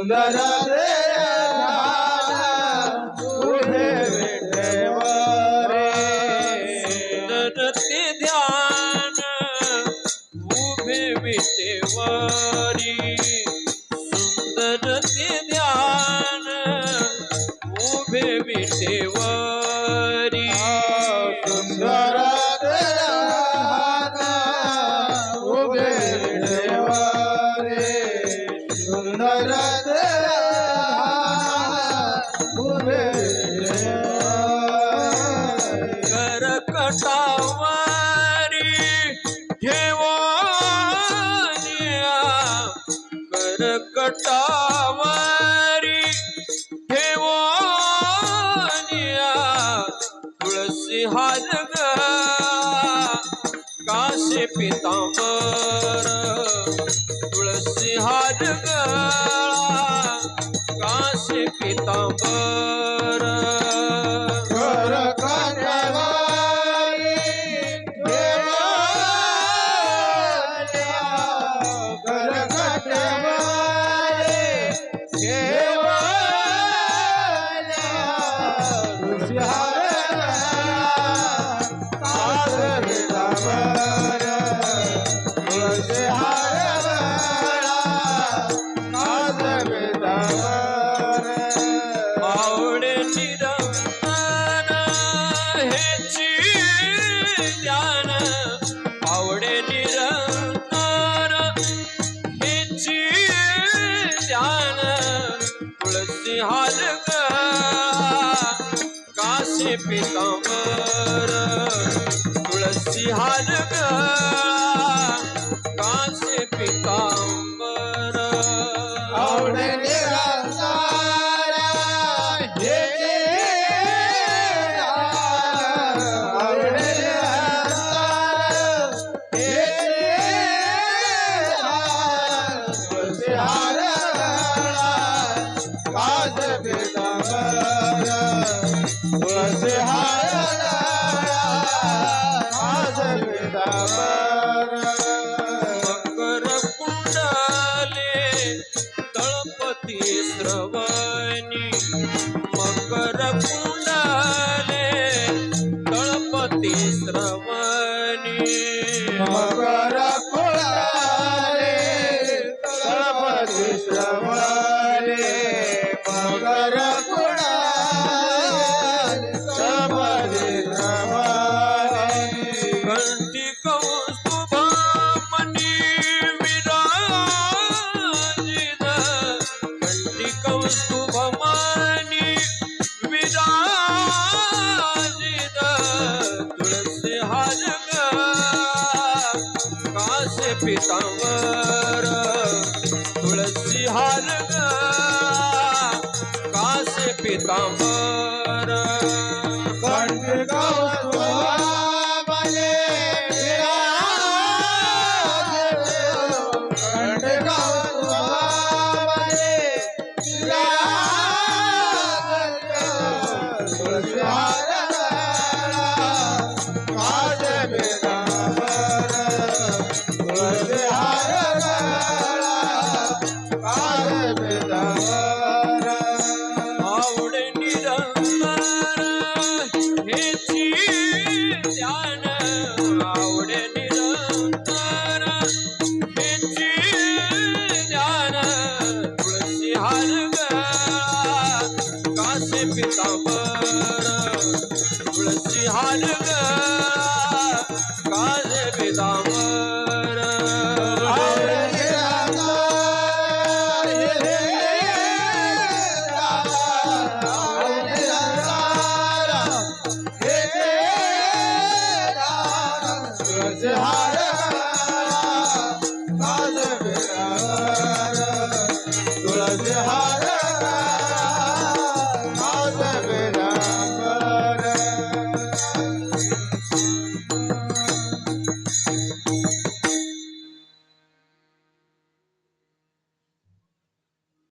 सुंदर ते ध्यान उभे विठेवरे सुंदर ते ध्यान उभे विठेवरी सुंदर ते ध्यान उभे विठेवरी सुंदर ते ध्यान उभे विठेवरे सुंदर ते ध्यान उभे करकटावारी ठेवोनिया करकटावारी ठेवोनिया तुळसी हार ग काशी पितांबर तुळसी हार ग काशी पितांबर आवडे निरंतर हेची ध्यान आवडे निरंतर हेची ध्यान तुळसी हार ग काशी पितांबर तुळसी हार ग काशी पितांबर आवडे मकर कुंडले तळपती श्रवणी मकर कुंडले तळपती श्रवणी मकर कुंडले तळपती श्रवणे मकर कुंडले तळपती श्रवणे कंठी कौस्तुभमणी विराजित कंठी कौस्तुभमणी विराजित तुळसी हार ग काशी पितांबर तुळसी हार ग काशी पितांबर कंठी कौस्तुभमणी विराजित कंठी कौस्तुभमणी विराजित तुळसी हार काशी पितांबर तुळसी हार काशी पितांबर आवडे निरंतर हेची ध्यान आवडे निरंतर हेची ध्यान तुळसी हार ग काशी पितांबर तुळसी हार ग